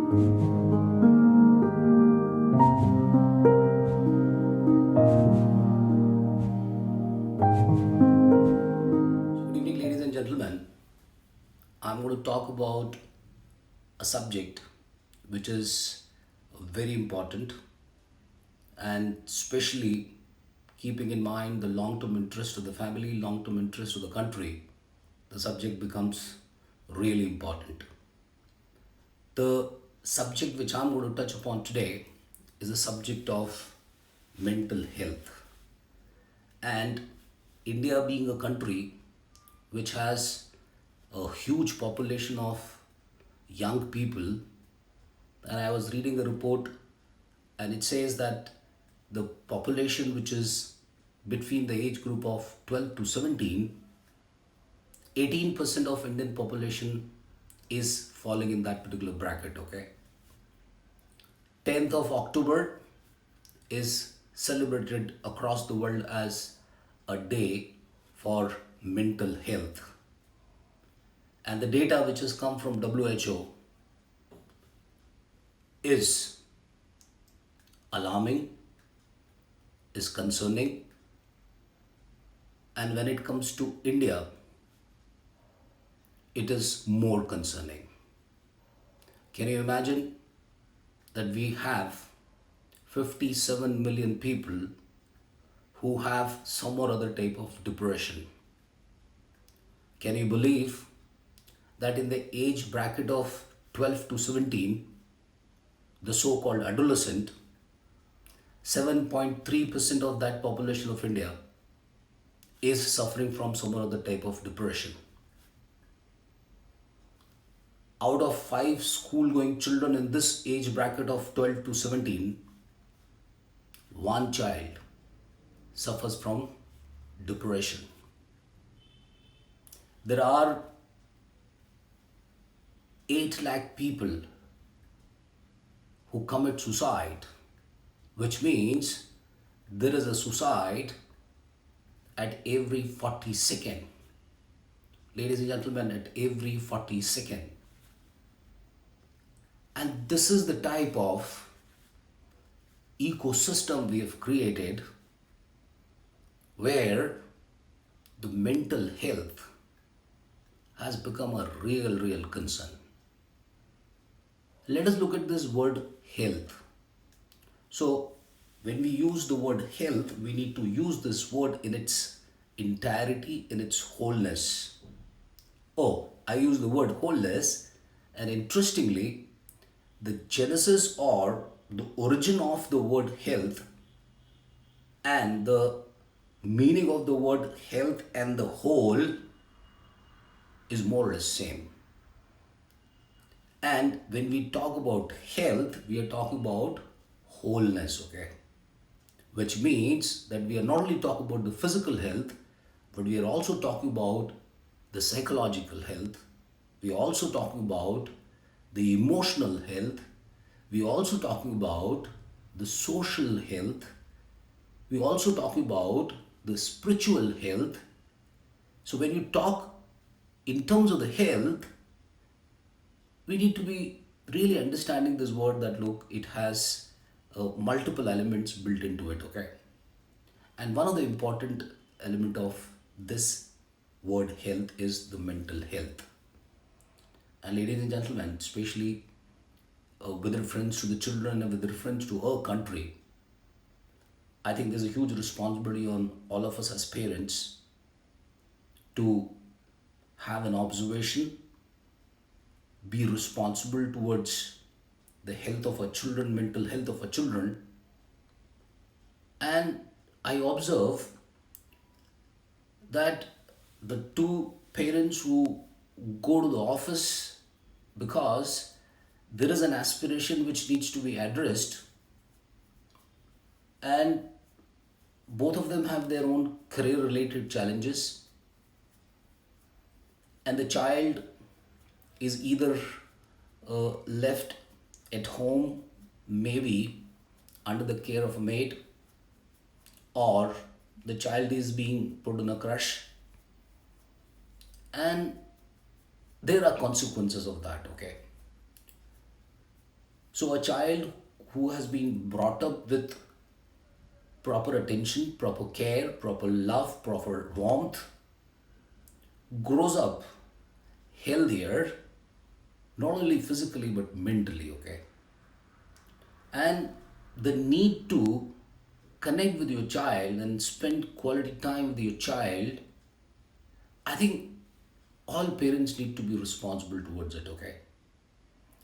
Good evening, ladies and gentlemen. I'm going to talk about a subject which is very important, and especially keeping in mind the long term interest of the family, long term interest of the country, the subject becomes really important. The subject which I'm going to touch upon today is the subject of mental health. And India being a country which has a huge population of young people, and I was reading a report and it says that the population which is between the age group of 12 to 17, 18% of Indian population is falling in that particular bracket, okay? 10th of October is celebrated across the world as a day for mental health. And the data which has come from WHO is alarming, is concerning, and when it comes to India, it is more concerning. Can you imagine that we have 57 million people who have some or other type of depression? Can you believe that in the age bracket of 12 to 17, the so called adolescent, 7.3% of that population of India is suffering from some or other type of depression? Out of 5 school going children in this age bracket of 12 to 17, one child suffers from depression. There are 8 lakh people who commit suicide, which means there is a suicide at every 40 second. Ladies and gentlemen, at every 40 second. And this is the type of ecosystem we have created where the mental health has become a real concern. Let us look at this word health. So, when we use the word health, we need to use this word in its entirety, in its wholeness. Oh, I use the word wholeness, and interestingly, the genesis or the origin of the word health and the meaning of the word health and the whole is more or less same. And when we talk about health, we are talking about wholeness, okay? Which means that we are not only talking about the physical health, but we are also talking about the psychological health. We are also talking about the emotional health. We are also talking about the social health. We are also talking about the spiritual health. So when you talk in terms of the health, we need to be really understanding this word that look, it has multiple elements built into it, okay? And one of the important element of this word health is the mental health. And ladies and gentlemen, especially with reference to the children and with reference to our country, I think there's a huge responsibility on all of us as parents to have an observation, be responsible towards the health of our children, mental health of our children. And I observe that the two parents who go to the office because there is an aspiration which needs to be addressed, and both of them have their own career related challenges, and the child is either left at home, maybe under the care of a maid, or the child is being put in a crush, and there are consequences of that, okay? So a child who has been brought up with proper attention, proper care, proper love, proper warmth, grows up healthier, not only physically but mentally, okay? And the need to connect with your child and spend quality time with your child, I think all parents need to be responsible towards it, okay?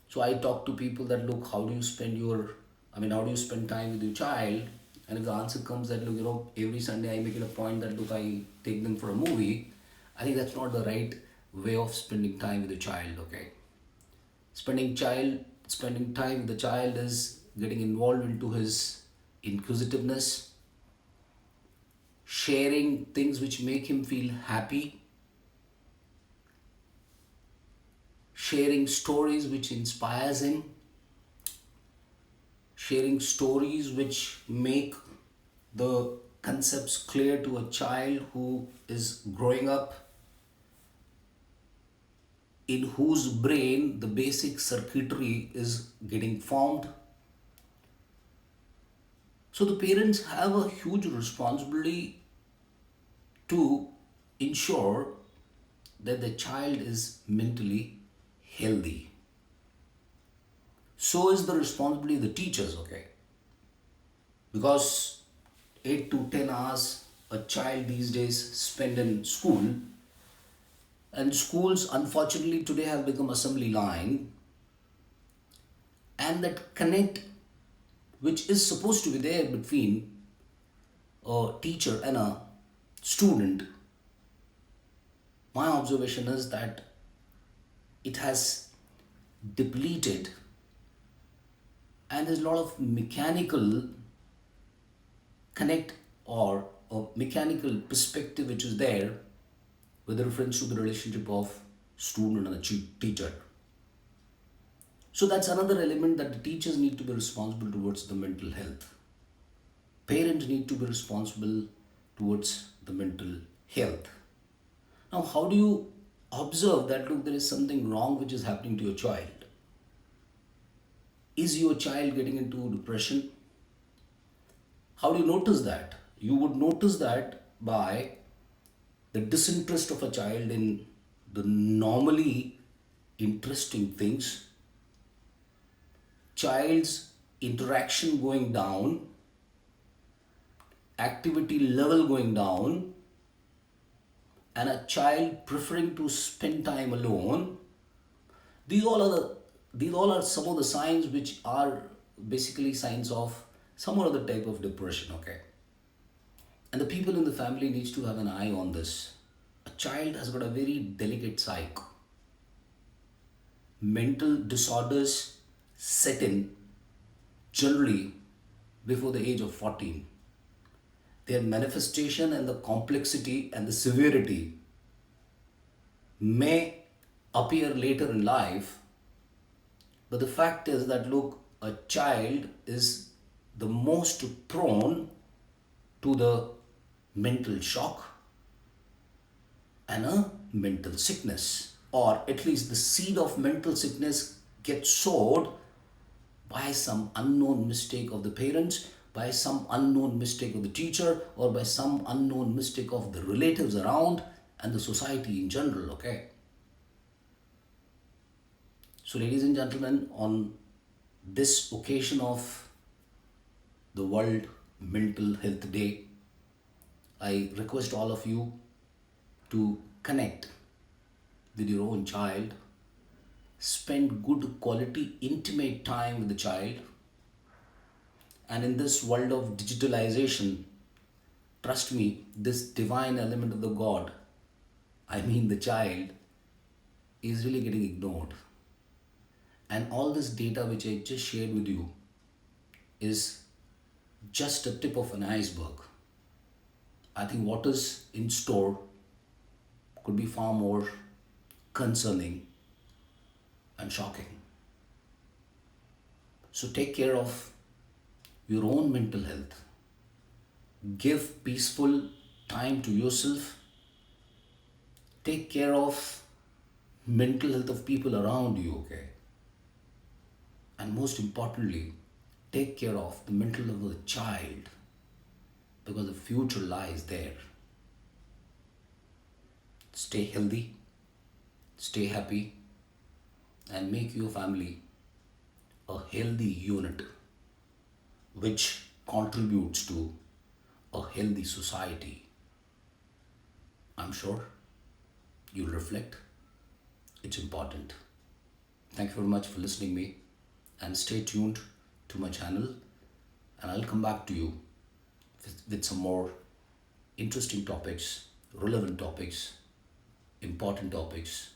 So I talk to people that look, how do you spend your, how do you spend time with your child? And if the answer comes that, look, every Sunday I make it a point that, look, I take them for a movie, I think that's not the right way of spending time with a child, okay? Spending time with the child is getting involved into his inquisitiveness, sharing things which make him feel happy, sharing stories which inspires him, sharing stories which make the concepts clear to a child who is growing up, in whose brain the basic circuitry is getting formed. So the parents have a huge responsibility to ensure that the child is mentally healthy. So is the responsibility of the teachers, okay? Because 8 to 10 hours a child these days spend in school, and schools unfortunately today have become assembly line, and that connect which is supposed to be there between a teacher and a student, my observation is that it has depleted, and there's a lot of mechanical connect or a mechanical perspective which is there with reference to the relationship of student and a teacher. So that's another element, that the teachers need to be responsible towards the mental health. Parents need to be responsible towards the mental health. Now, how do you observe that, look, there is something wrong which is happening to your child? Is your child getting into depression? How do you notice that? You would notice that by the disinterest of a child in the normally interesting things, child's interaction going down, activity level going down, and a child preferring to spend time alone. These all are some of the signs which are basically signs of some or other type of depression, okay? And the people in the family needs to have an eye on this. A child has got a very delicate psyche. Mental disorders set in generally before the age of 14. Their manifestation and the complexity and the severity may appear later in life, but the fact is that, look, a child is the most prone to the mental shock and a mental sickness, or at least the seed of mental sickness gets sowed by some unknown mistake of the parents, by some unknown mistake of the teacher, or by some unknown mistake of the relatives around and the society in general, okay? So, ladies and gentlemen, on this occasion of the World Mental Health Day, I request all of you to connect with your own child, spend good quality, intimate time with the child, and in this world of digitalization, trust me, this divine element of the God, the child, is really getting ignored. And all this data which I just shared with you is just a tip of an iceberg. I think what is in store could be far more concerning and shocking. So take care of your own mental health. Give peaceful time to yourself. Take care of mental health of people around you, okay? And and most importantly, take care of the mental health of the child because the future lies there. Stay healthy, stay happy, and make your family a healthy unit which contributes to a healthy society. I'm sure you'll reflect. It's important. Thank you very much for listening me and stay tuned to my channel and I'll come back to you with some more interesting topics, relevant topics, important topics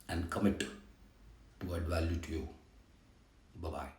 and commit to add value to you. Bye bye.